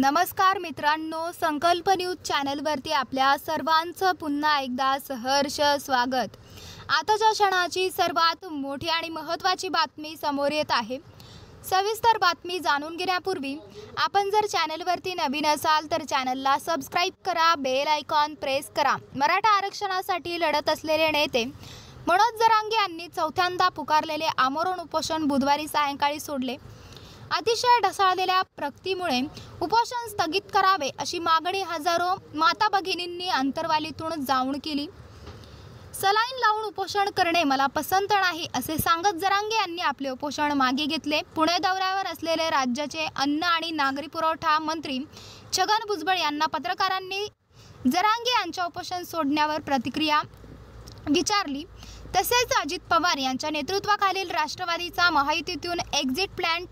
नमस्कार मित्रांनो, संकल्प न्यूज चॅनलवरती आपल्या सर्वांचं पुन्हा एकदा सहर्ष स्वागत। आताच्या क्षणाची सर्वात मोठी आणि महत्त्वाची बातमी समोर येत आहे। सविस्तर बातमी जाणून घेण्यापूर्वी आपण जर चॅनलवरती नवीन असाल तर चॅनलला सबस्क्राइब करा, बेल आयकॉन प्रेस करा। मराठा आरक्षणासाठी लढत असलेले नेते मनोज जरांगे यांनी चौथ्यांदा पुकारलेले आमरण उपोषण बुधवारी सायंकाळी सोडले। अतिशय ढासळलेल्या प्रकृतीमुळे उपोषण स्थगित करावे अशी मागणी हजारो माता भगिनींनी अंतरवालीतून जाऊन केली। सलाईन लावून उपोषण करणे मला पसंत नाही असे सांगत जरांगे यांनी आपले उपोषण मागे घेतले। पुणे दौऱ्यावर असलेले राज्याचे अन्न आणि नागरी पुरवठा मंत्री छगन भुजबळ यांना पत्रकारांनी जरांगे यांच्या उपोषण सोडण्यावर प्रतिक्रिया विचारली। तसेच अजित पवार यांच्या नेतृत्वाखालील राष्ट्रवादीचा महायुतीतून एक्झिट प्लॅन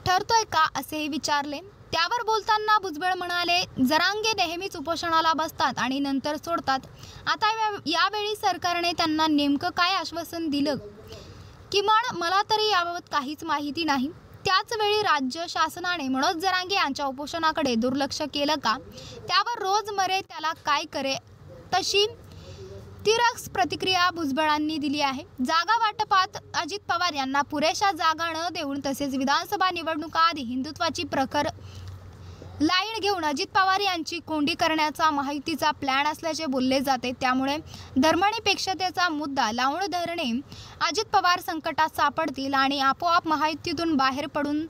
ठरतोय का असेही विचारले। त्यावर बोलताना भुजबळ म्हणाले, जरांगे नेहमीच उपोषणाला बसतात आणि नंतर सोडतात। आता यावेळी सरकारने त्यांना नेमकं काय आश्वासन दिलं किमान मला तरी याबाबत काहीच माहिती नाही। त्याच वेळी राज्य शासनाने मनोज जरांगे यांच्या उपोषणाकडे दुर्लक्ष केलं का, त्यावर रोजमर्रे त्याला काय करे तशी तिरस्कार प्रतिक्रिया भुजबळांनी दिली आहे। जागा वाटपात अजित पवार यांना पुरेशा जागा न देऊन तसेच विधानसभा निवडणुकाआधी हिंदुत्वाची प्रखर लाईन घेऊन अजित पवार यांची कोंडी करण्याचा महायुतीचा प्लॅन असल्याचे बोलले जाते। त्यामुळे धर्मनिरपेक्षतेचा मुद्दा लावून धरणे अजित पवार संकटात सापडतील आणि आपोआप महायुतीतून बाहेर पडून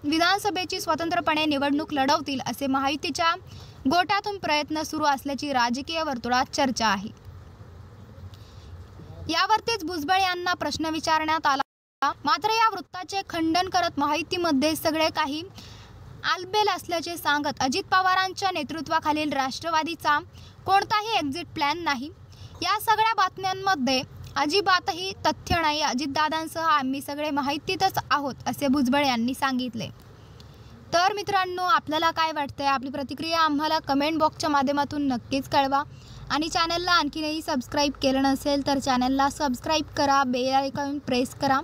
विधानसभेची स्वतंत्रपणे निवडणूक लढवतील असे महायुतीच्या गोट्यातून प्रयत्न सुरू असल्याची राजकीय वर्तुळात चर्चा आहे। यावरतीच भुजबळ यांना प्रश्न विचारण्यात आला, मात्र या वृत्ताचे खंडन करत महायुतीमध्ये सगळे काही आलबेल असल्याचे सांगत अजित पवारांच्या नेतृत्वाखालील राष्ट्रवादीचा कोणताही एक्झिट प्लॅन नाही। या सगळ्या बातम्यांमध्ये अजिबातही तथ्य नाही। अजितदादांसह आम्ही सगळे महायुतीतच आहोत असे भुजबळ यांनी सांगितले। तर मित्रांनो, आपल्याला काय वाटतंय? आपली प्रतिक्रिया आम्हाला कमेंट बॉक्सच्या माध्यमातून नक्कीच कळवा आणि चॅनलला आणखीनही सबस्क्राइब केलं नसेल तर चॅनलला सबस्क्राइब करा, बेल आयकॉन प्रेस करा,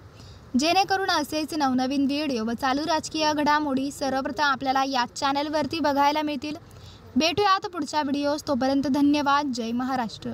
जेणेकरून असेच नवनवीन व्हिडिओ व चालू राजकीय घडामोडी सर्वप्रथम आपल्याला या चॅनलवरती बघायला मिळतील। भेटूयात पुढच्या व्हिडिओज, तोपर्यंत धन्यवाद। जय महाराष्ट्र।